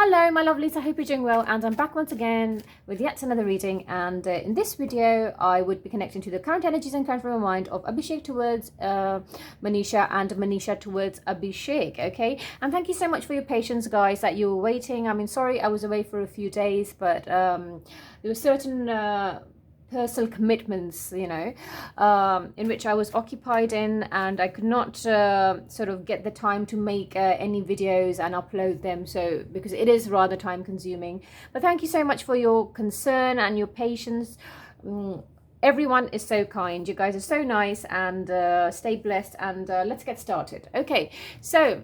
Hello my lovelies, I hope you're doing well, and I'm back once again with yet another reading. And in this video I would be connecting to the current energies and current frame of mind of Abhishek towards Manisha and Manisha towards Abhishek. Okay, and thank you so much for your patience, guys, that you were waiting. I mean, sorry I was away for a few days, but there were certain personal commitments, in which I was occupied in, and I could not sort of get the time to make any videos and upload them, so because it is rather time consuming. But thank you so much for your concern and your patience. Everyone is so kind, you guys are so nice, and stay blessed, and let's get started. Okay, so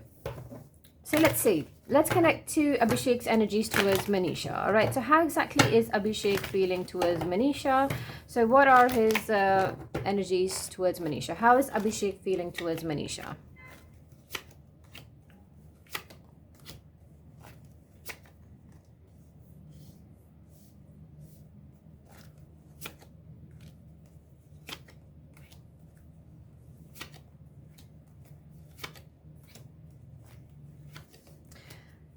let's see. Let's connect to Abhishek's energies towards Manisha. All right, so how exactly is Abhishek feeling towards Manisha? So what are his energies towards Manisha? How is Abhishek feeling towards Manisha?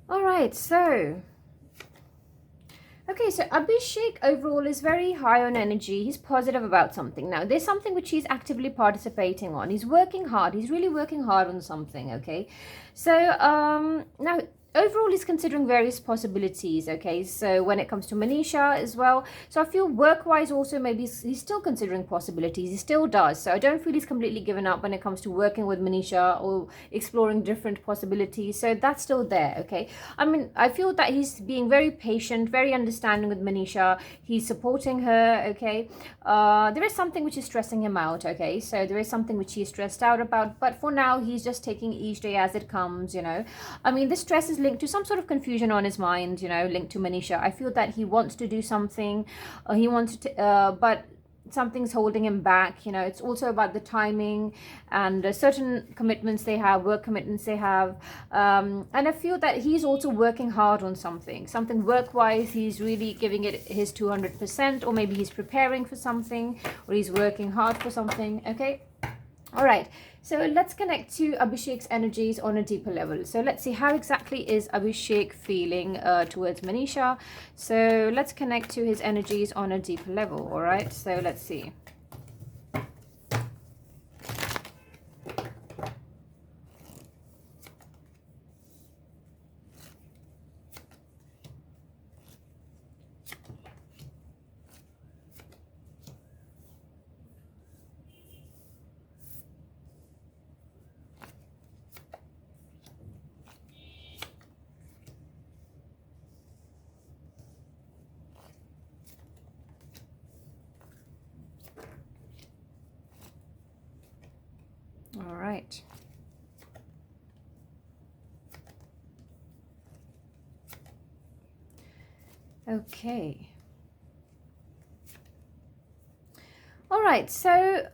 All right, so Abhishek overall is very high on energy. He's positive about something. Now, there's something which he's actively participating on. He's working hard. He's really working hard on something, okay? So, now, overall, he's considering various possibilities, okay? So, when it comes to Manisha as well. So, I feel work-wise also, maybe he's still considering possibilities. He still does. So, I don't feel he's completely given up when it comes to working with Manisha or exploring different possibilities. So, that's still there, okay? I mean, I feel that he's being very patient, very understanding with Manisha. He's supporting her, okay? There is something which is stressing him out, okay? So, there is something which he's stressed out about. But for now, he's just taking each day as it comes, I mean, this stress is linked to some sort of confusion on his mind, linked to Manisha. I feel that he wants to do something, but something's holding him back. It's also about the timing and certain commitments they have, work commitments they have, and I feel that he's also working hard on something work-wise. He's really giving it his 200%, or maybe he's preparing for something, or he's working hard for something. Okay, all right, so let's connect to Abhishek's energies on a deeper level. So let's see, how exactly is Abhishek feeling towards Manisha. So let's connect to his energies on a deeper level. All right, so let's see. All right. Okay. All right. So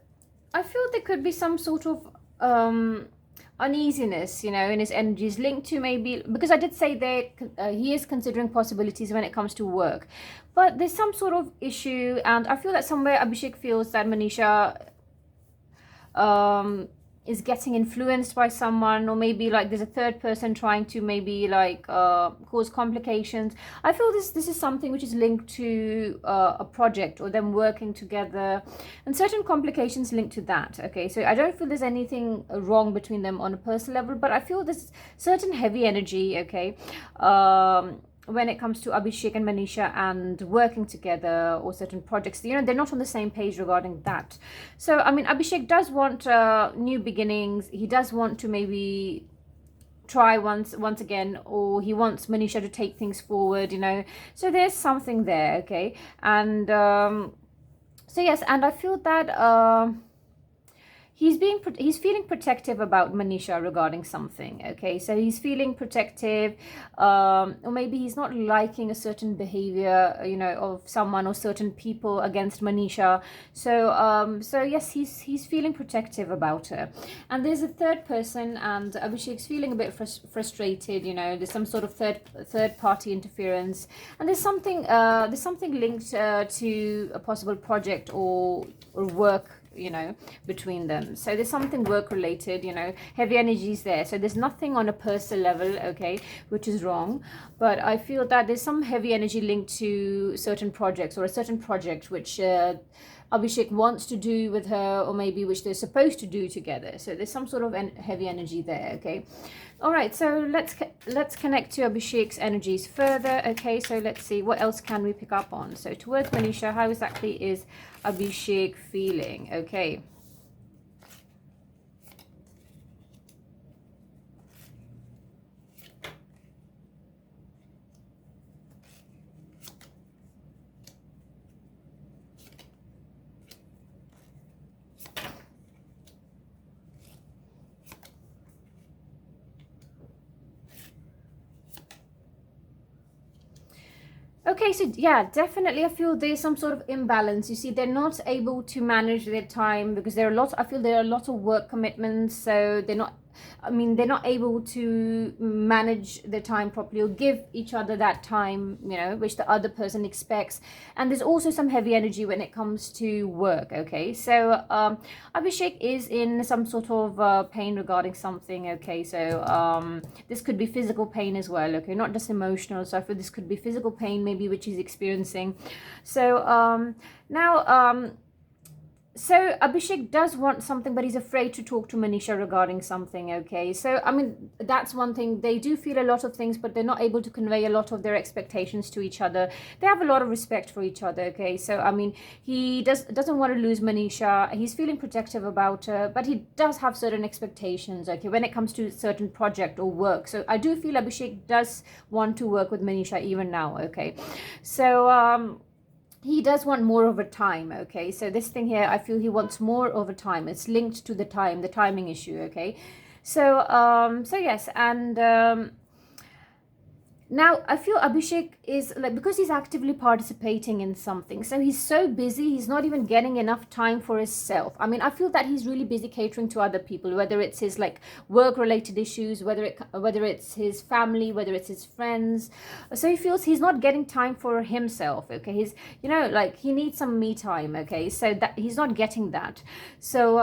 I feel there could be some sort of uneasiness, in his energies, linked to maybe, because I did say that he is considering possibilities when it comes to work, but there's some sort of issue, and I feel that somewhere Abhishek feels that Manisha is getting influenced by someone, or maybe like there's a third person trying to maybe like cause complications. I feel this is something which is linked to a project, or them working together, and certain complications linked to that. Okay, so I don't feel there's anything wrong between them on a personal level, but I feel there's certain heavy energy, okay, when it comes to Abhishek and Manisha and working together, or certain projects, they're not on the same page regarding that. So, I mean, Abhishek does want new beginnings. He does want to maybe try once again, or he wants Manisha to take things forward, So there's something there, okay? And so yes, and I feel that he's feeling protective about Manisha regarding something, okay? So he's feeling protective, or maybe he's not liking a certain behavior, of someone or certain people against Manisha. So yes, he's feeling protective about her. And there's a third person, and Abhishek's feeling a bit frustrated. There's some sort of third party interference, and there's something linked to a possible project or work you know, between them. So there's something work related, you know, heavy energies there. So there's nothing on a personal level, okay, which is wrong. But I feel that there's some heavy energy linked to certain projects, or a certain project which Abhishek wants to do with her, or maybe which they're supposed to do together. So there's some sort of heavy energy there, okay. All right, so let's connect to Abhishek's energies further, okay. So let's see, what else can we pick up on? So towards Manisha, how exactly is Abhishek feeling? Okay. Okay, so yeah, definitely I feel there's some sort of imbalance. You see, they're not able to manage their time because there are lots, I feel there are lots of work commitments, so they're not, I mean, they're not able to manage their time properly or give each other that time, you know, which the other person expects. And there's also some heavy energy when it comes to work, okay? So Abhishek is in some sort of pain regarding something, okay? So this could be physical pain as well, okay? Not just emotional. So I feel this could be physical pain, maybe, which he's experiencing. So now so Abhishek does want something, but he's afraid to talk to Manisha regarding something, okay? So, I mean, that's one thing. They do feel a lot of things, but they're not able to convey a lot of their expectations to each other. They have a lot of respect for each other, okay? So, I mean, he doesn't want to lose Manisha. He's feeling protective about her, but he does have certain expectations, okay, when it comes to certain project or work. So, I do feel Abhishek does want to work with Manisha even now, okay? So, he does want more over time, okay? So this thing here, I feel he wants more over time. It's linked to the time, the timing issue, okay? So so yes, and now, I feel Abhishek is like, because he's actively participating in something, so he's so busy, he's not even getting enough time for himself. I mean, I feel that he's really busy catering to other people, whether it's his like work-related issues, whether it's his family, whether it's his friends. So he feels he's not getting time for himself, okay? He's, you know, like he needs some me time, okay? So that he's not getting that. So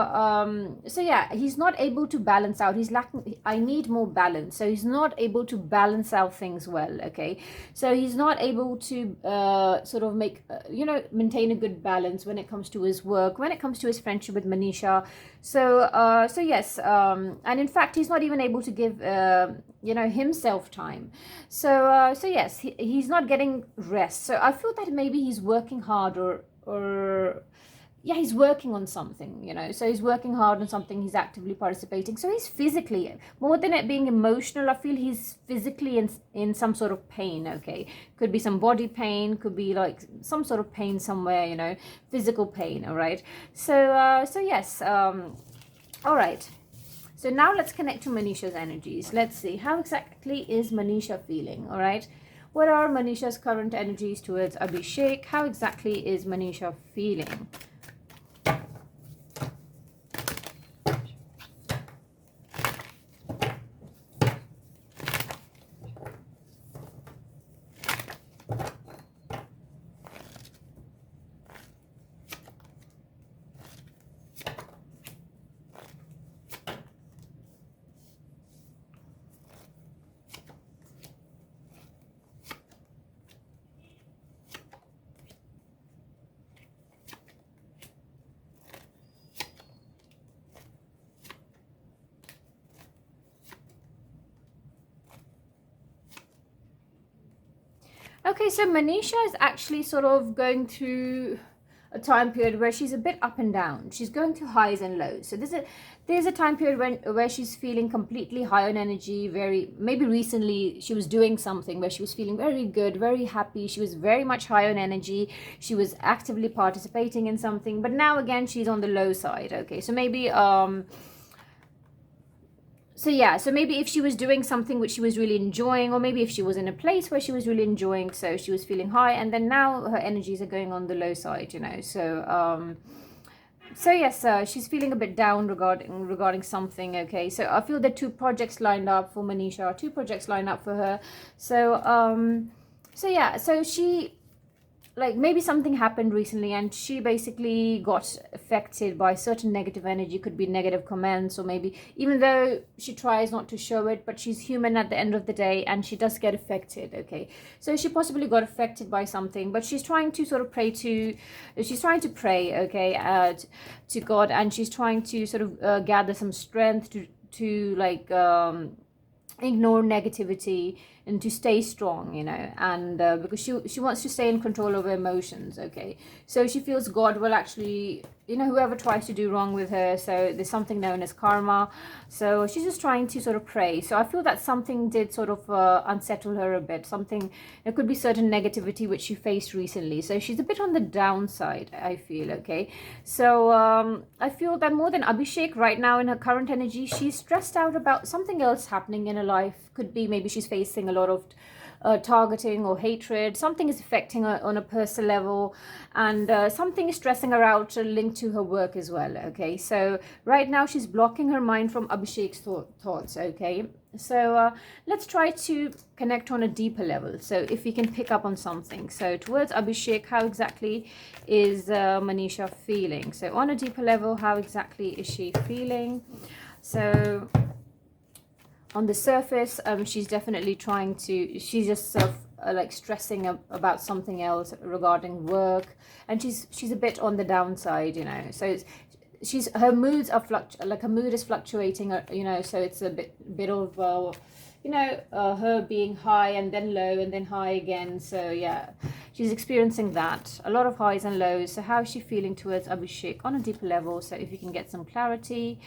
so yeah, he's not able to balance out. He's lacking. I need more balance. So he's not able to balance out things well, okay? So he's not able to sort of make you know, maintain a good balance when it comes to his work, when it comes to his friendship with Manisha. So so yes, and in fact he's not even able to give you know, himself time. So so yes, he's not getting rest. So I feel that maybe he's working hard, or yeah, he's working on something, you know. So he's working hard on something, he's actively participating. So he's physically, more than it being emotional, I feel he's physically in some sort of pain, okay? Could be some body pain, could be like some sort of pain somewhere, you know, physical pain, all right? So so yes, all right. So now let's connect to Manisha's energies. Let's see, how exactly is Manisha feeling, all right? What are Manisha's current energies towards Abhishek? How exactly is Manisha feeling? Okay, so Manisha is actually sort of going through a time period where she's a bit up and down. She's going through highs and lows. So there's a time period where she's feeling completely high on energy. Very, maybe recently she was doing something where she was feeling very good, very happy. She was very much high on energy. She was actively participating in something. But now again, she's on the low side. Okay, so maybe so yeah, so maybe if she was doing something which she was really enjoying, or maybe if she was in a place where she was really enjoying, so she was feeling high, and then now her energies are going on the low side, you know. So so yes, she's feeling a bit down regarding something, okay? So I feel that two projects lined up for Manisha, two projects lined up for her. So so yeah, so she like maybe something happened recently and she basically got affected by certain negative energy. Could be negative comments, or maybe even though she tries not to show it, but she's human at the end of the day and she does get affected. Okay, so she possibly got affected by something, but she's trying to sort of pray, okay, to God, and she's trying to sort of gather some strength to like ignore negativity and to stay strong, you know, and because she wants to stay in control of her emotions. Okay, so she feels God will actually, you know, whoever tries to do wrong with her, so there's something known as karma, so she's just trying to sort of pray. So I feel that something did sort of unsettle her a bit. Something, there could be certain negativity which she faced recently, so she's a bit on the downside, I feel. Okay, so I feel that more than Abhishek right now in her current energy, she's stressed out about something else happening in her life. Could be maybe she's facing a lot of targeting or hatred. Something is affecting her on a personal level, and something is stressing her out linked to her work as well. Okay, so right now she's blocking her mind from Abhishek's thoughts. Okay, so let's try to connect on a deeper level, so if we can pick up on something. So towards Abhishek, how exactly is Manisha feeling? So on a deeper level, how exactly is she feeling? So on the surface, she's definitely trying to, she's just sort of like stressing about something else regarding work, and she's a bit on the downside, you know. So she's, her moods are her mood is fluctuating, you know, so it's a bit of you know, her being high and then low and then high again. So yeah, she's experiencing that, a lot of highs and lows. So how is she feeling towards Abhishek on a deeper level? So if you can get some clarity.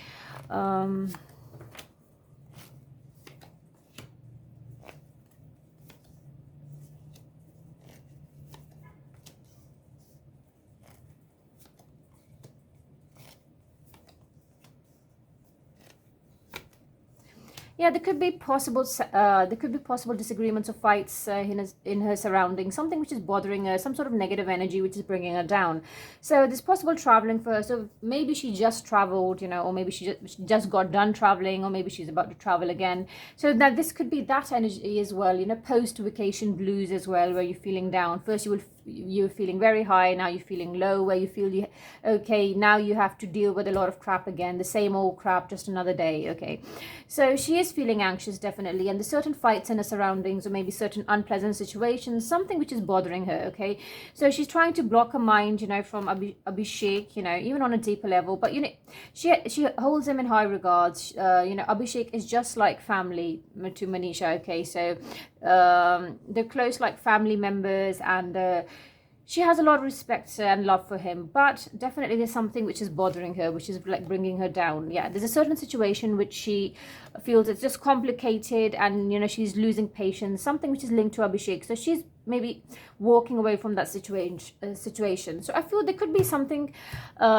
Yeah, there could be possible disagreements or fights in her surroundings, something which is bothering her, some sort of negative energy which is bringing her down. So there's possible traveling for her. So maybe she just traveled, you know, or maybe she just got done traveling, or maybe she's about to travel again. So that this could be that energy as well, you know, post-vacation blues as well, where you're feeling down. First you're feeling very high, now you're feeling low, where you feel okay, now you have to deal with a lot of crap again, the same old crap, just another day. Okay, so she is feeling anxious, definitely, and there's certain fights in her surroundings, or maybe certain unpleasant situations, something which is bothering her. Okay, so she's trying to block her mind, you know, from Abhishek, you know, even on a deeper level, but you know, she holds him in high regards. You know, Abhishek is just like family to Manisha. Okay, so they're close, like family members, and she has a lot of respect and love for him, but definitely there's something which is bothering her, which is like bringing her down. Yeah, there's a certain situation which she feels it's just complicated, and you know, she's losing patience, something which is linked to Abhishek. So she's maybe walking away from that situation. So I feel there could be something,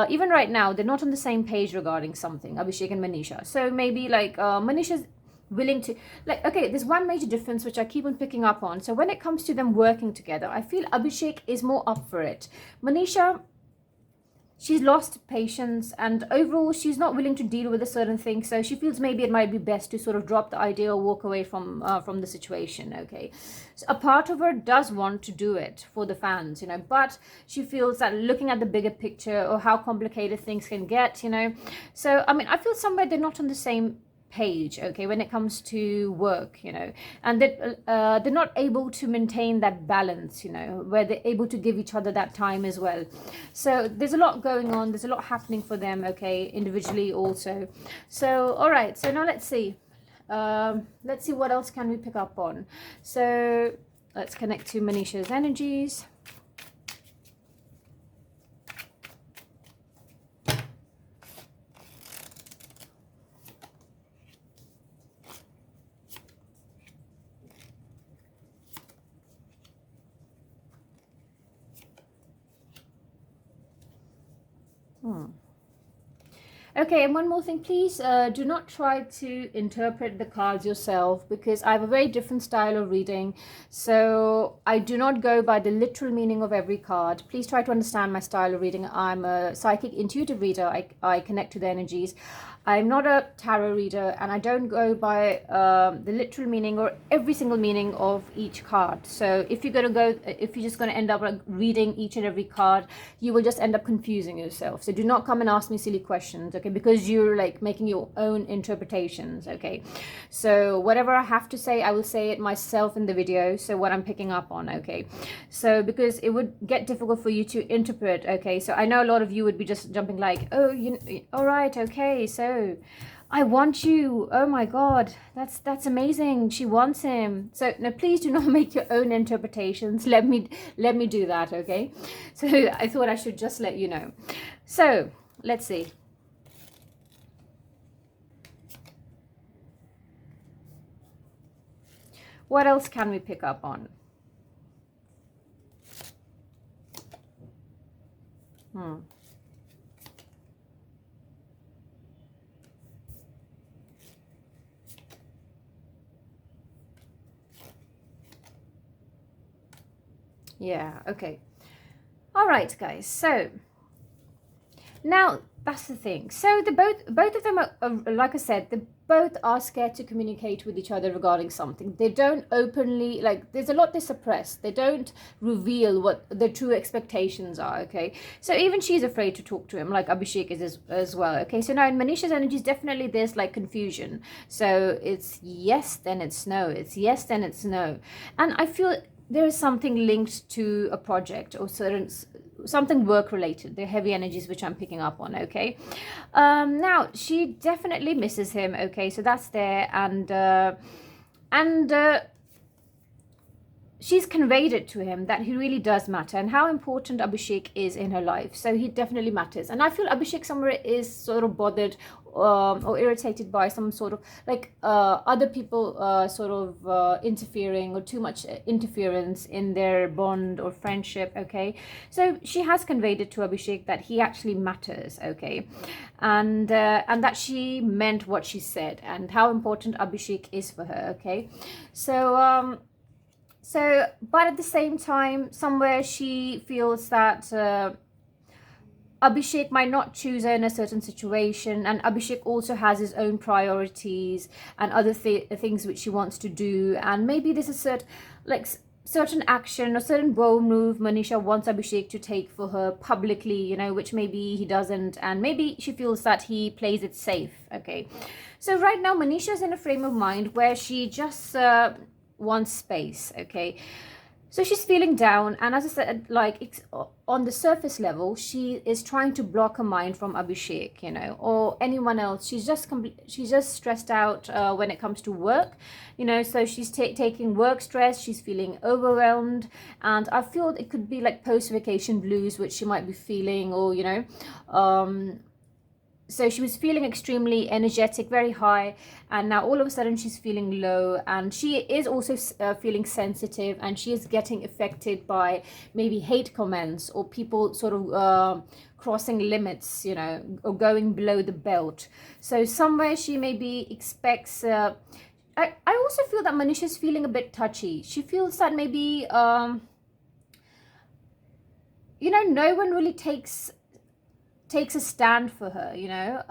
even right now, they're not on the same page regarding something, Abhishek and Manisha. So maybe like Manisha's willing to, like, okay, there's one major difference which I keep on picking up on. So when it comes to them working together, I feel Abhishek is more up for it. Manisha, she's lost patience, and overall she's not willing to deal with a certain thing, so she feels maybe it might be best to sort of drop the idea or walk away from the situation. Okay, so a part of her does want to do it for the fans, you know, but she feels that looking at the bigger picture, or how complicated things can get, you know. So I mean, I feel somewhere they're not on the same page, okay, when it comes to work, you know, and that they're not able to maintain that balance, you know, where they're able to give each other that time as well. So there's a lot going on, there's a lot happening for them, okay, individually also. So all right, so now let's see what else can we pick up on. So let's connect to Manisha's energies. Okay, and one more thing, please do not try to interpret the cards yourself, because I have a very different style of reading. So I do not go by the literal meaning of every card. Please try to understand my style of reading. I'm a psychic intuitive reader. I connect to the energies. I'm not a tarot reader, and I don't go by the literal meaning or every single meaning of each card. So if you're just going to end up like reading each and every card, you will just end up confusing yourself. So do not come and ask me silly questions, okay? Because you're like making your own interpretations, okay? So whatever I have to say, I will say it myself in the video. So what I'm picking up on, okay? So because it would get difficult for you to interpret, okay? So I know a lot of you would be just jumping like, oh, all right, okay, so I want you, oh my god, that's amazing, she wants him. So now please do not make your own interpretations. Let me do that, okay? So I thought I should just let you know. So let's see. What else can we pick up on? Yeah, okay. All right, guys. So now that's the thing. So the both of them are, like I said, they both are scared to communicate with each other regarding something. They don't openly, like, there's a lot they suppress. They don't reveal what their true expectations are, okay? So even she's afraid to talk to him, like Abhishek is as well, okay? So now in Manisha's energies, definitely there's like confusion. So it's yes, then it's no. It's yes, then it's no. And I feel there is something linked to a project or something work related. The heavy energies which I'm picking up on, okay? Now she definitely misses him, okay? So that's there, and she's conveyed it to him that he really does matter and how important Abhishek is in her life. So he definitely matters. And I feel Abhishek somewhere is sort of bothered or irritated by some sort of like other people interfering, or too much interference in their bond or friendship, okay? So she has conveyed it to Abhishek that he actually matters, okay? And that she meant what she said and how important Abhishek is for her, okay? So but at the same time, somewhere she feels that Abhishek might not choose her in a certain situation, and Abhishek also has his own priorities and other things which he wants to do, and maybe this is certain action or certain bold move Manisha wants Abhishek to take for her publicly, you know, which maybe he doesn't, and maybe she feels that he plays it safe, okay? So right now Manisha's in a frame of mind where she just wants space, okay? So she's feeling down, and as I said, like on the surface level, she is trying to block her mind from Abhishek, you know, or anyone else. She's just stressed out when it comes to work, you know. So she's taking work stress. She's feeling overwhelmed, and I feel it could be like post-vacation blues, which she might be feeling, or you know. So she was feeling extremely energetic, very high, and now all of a sudden she's feeling low, and she is also feeling sensitive, and she is getting affected by maybe hate comments or people sort of crossing limits, you know, or going below the belt. So somewhere she maybe expects... I also feel that Manisha's feeling a bit touchy. She feels that maybe, you know, no one really takes a stand for her, you know.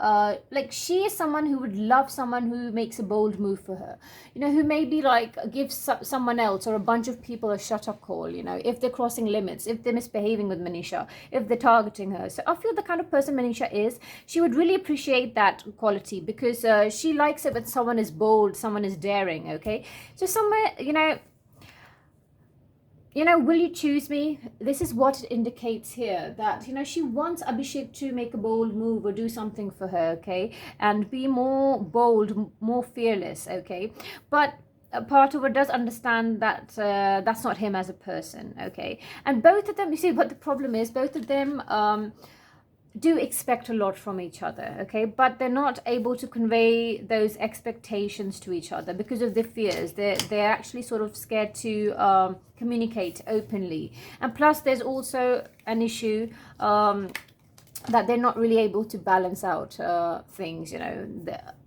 Like she is someone who would love someone who makes a bold move for her, you know, who maybe like gives someone else or a bunch of people a shut up call, you know, if they're crossing limits, if they're misbehaving with Manisha, if they're targeting her. So I feel the kind of person Manisha is, she would really appreciate that quality, because she likes it when someone is bold, someone is daring, okay? So somewhere, you know, will you choose me? This is what it indicates here, that, you know, she wants Abhishek to make a bold move or do something for her, okay? And be more bold, more fearless, okay? But a part of her does understand that that's not him as a person, okay? And both of them, you see, what the problem is, both of them do expect a lot from each other, okay? But they're not able to convey those expectations to each other because of their fears. They're actually sort of scared to communicate openly. And plus there's also an issue that they're not really able to balance out things, you know,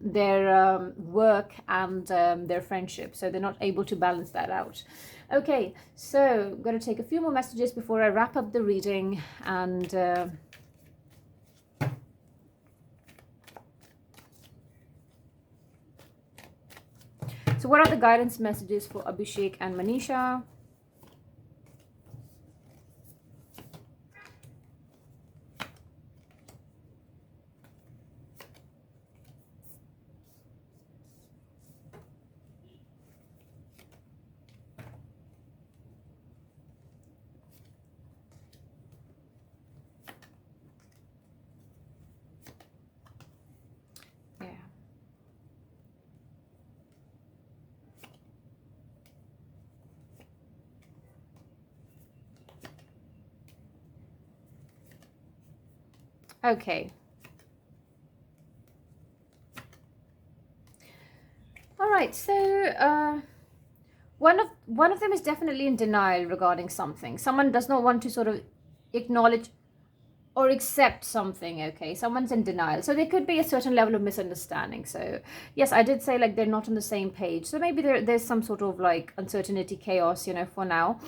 their work and their friendship. So they're not able to balance that out. Okay, so I'm going to take a few more messages before I wrap up the reading, and So what are the guidance messages for Abhishek and Manisha? Yeah. Okay. All right. So one of them is definitely in denial regarding something. Someone does not want to sort of acknowledge or accept something. Okay, someone's in denial, so there could be a certain level of misunderstanding. So yes, I did say like they're not on the same page, so maybe there's some sort of like uncertainty, chaos, for now.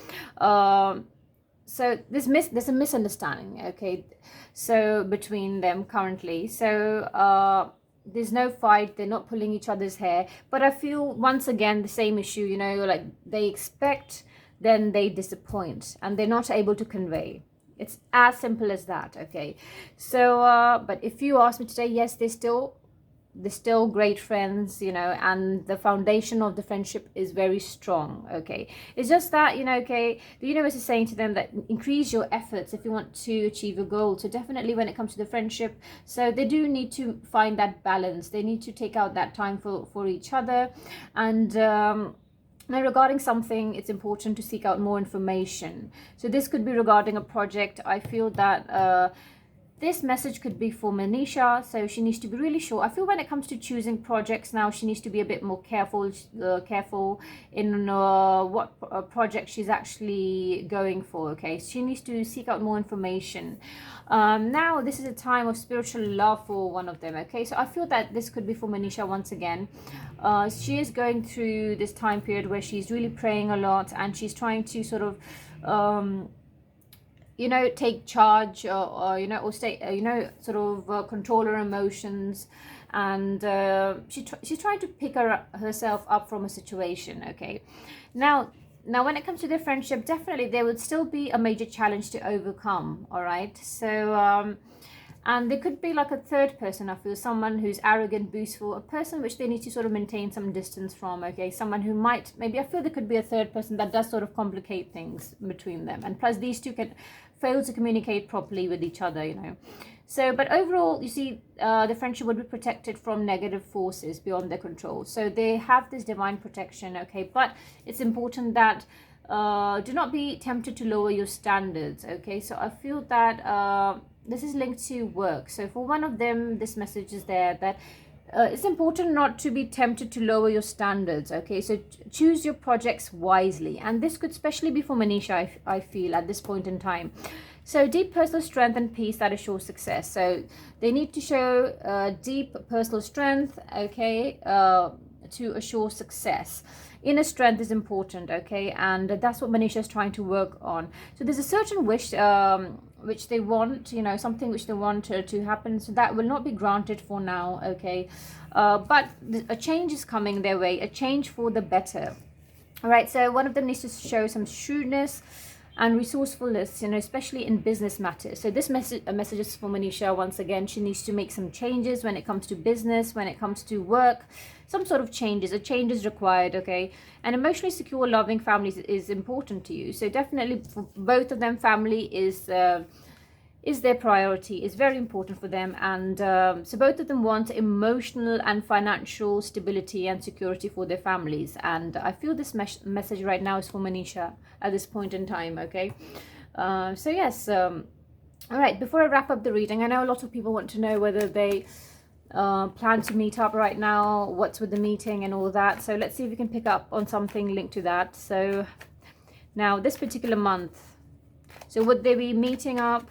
So there's a misunderstanding, okay, so between them currently. So there's no fight, they're not pulling each other's hair, but I feel once again the same issue, like they expect, then they disappoint, and they're not able to convey. It's as simple as that, okay? So but if you ask me today, yes, they're still great friends, and the foundation of the friendship is very strong, okay? It's just that, okay, the universe is saying to them that increase your efforts if you want to achieve a goal. So definitely when it comes to the friendship, so they do need to find that balance. They need to take out that time for each other. And now, regarding something, it's important to seek out more information. So this could be regarding a project. I feel that this message could be for Manisha, so she needs to be really sure. I feel when it comes to choosing projects now, she needs to be a bit more careful in what project she's actually going for, okay? She needs to seek out more information. Now, this is a time of spiritual love for one of them, okay? So I feel that this could be for Manisha once again. She is going through this time period where she's really praying a lot, and she's trying to sort of take charge, or stay, sort of control her emotions. And she's trying to pick herself up from a situation, okay? Now when it comes to their friendship, definitely there would still be a major challenge to overcome, all right? So and there could be like a third person, I feel, someone who's arrogant, boastful, a person which they need to sort of maintain some distance from, okay? Someone who might, maybe I feel there could be a third person that does sort of complicate things between them. And plus these two can fail to communicate properly with each other. So, but overall, you see, the friendship would be protected from negative forces beyond their control. So they have this divine protection, okay? But it's important that do not be tempted to lower your standards, okay? So I feel that this is linked to work. So for one of them, this message is there that it's important not to be tempted to lower your standards, okay? So choose your projects wisely. And this could especially be for Manisha, I feel, at this point in time. So deep personal strength and peace that assures success. So they need to show deep personal strength, okay, to assure success. Inner strength is important, okay, and that's what Manisha is trying to work on. So there's a certain wish which they want, something which they want to happen, so that will not be granted for now, okay? But a change is coming their way, a change for the better. All right, so one of them needs to show some shrewdness and resourcefulness, especially in business matters. So this message is for Manisha once again. She needs to make some changes when it comes to business, when it comes to work, some sort of changes. A change is required, okay? And emotionally secure, loving families is important to you. So definitely for both of them, family is their priority, is very important for them. And so both of them want emotional and financial stability and security for their families. And I feel this message right now is for Manisha at this point in time, okay? So yes, all right, before I wrap up the reading, I know a lot of people want to know whether they plan to meet up right now, what's with the meeting and all that. So let's see if we can pick up on something linked to that. So now this particular month, so would they be meeting up?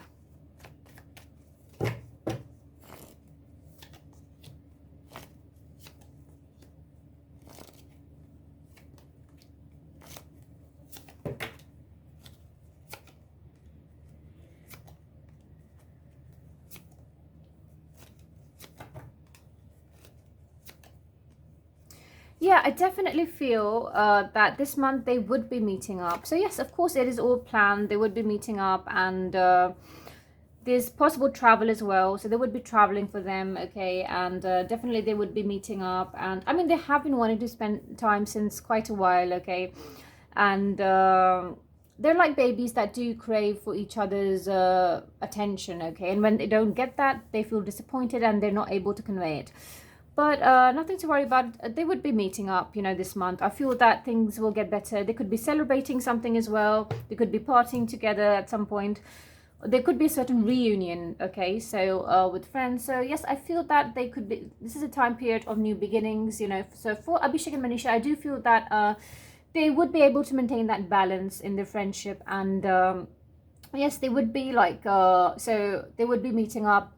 Yeah, I definitely feel that this month they would be meeting up. So yes, of course, it is all planned. They would be meeting up, and there's possible travel as well. So they would be traveling for them, okay, and definitely they would be meeting up. And I mean, they have been wanting to spend time since quite a while, okay, and they're like babies that do crave for each other's attention, okay, and when they don't get that, they feel disappointed and they're not able to convey it. But nothing to worry about. They would be meeting up, this month. I feel that things will get better. They could be celebrating something as well. They could be partying together at some point. There could be a certain reunion, okay, so with friends. So yes, I feel that they could be. This is a time period of new beginnings, So for Abhishek and Manisha, I do feel that they would be able to maintain that balance in their friendship, and yes, they would be like. So they would be meeting up.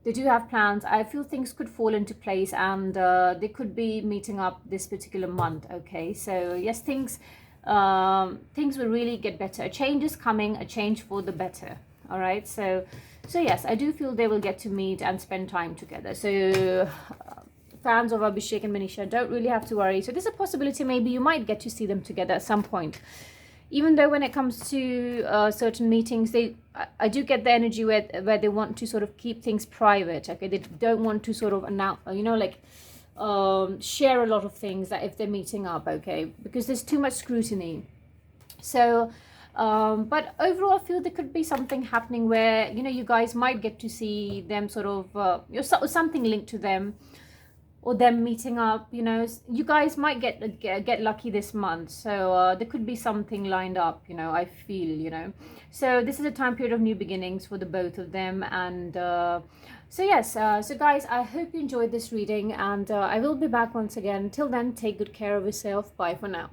They do have plans. I feel things could fall into place, and they could be meeting up this particular month, okay, so yes, things will really get better. A change is coming, a change for the better. All right, so yes, I do feel they will get to meet and spend time together. So fans of Abhishek and Manisha don't really have to worry. So there's a possibility maybe you might get to see them together at some point, even though when it comes to certain meetings, I do get the energy where they want to sort of keep things private, okay, they don't want to sort of announce, like share a lot of things that if they're meeting up, okay, because there's too much scrutiny. So but overall, I feel there could be something happening where you guys might get to see them sort of something linked to them, or them meeting up. You guys might get lucky this month. So there could be something lined up. I feel. So this is a time period of new beginnings for the both of them, and so yes. So guys, I hope you enjoyed this reading, and I will be back once again. Till then, take good care of yourself. Bye for now.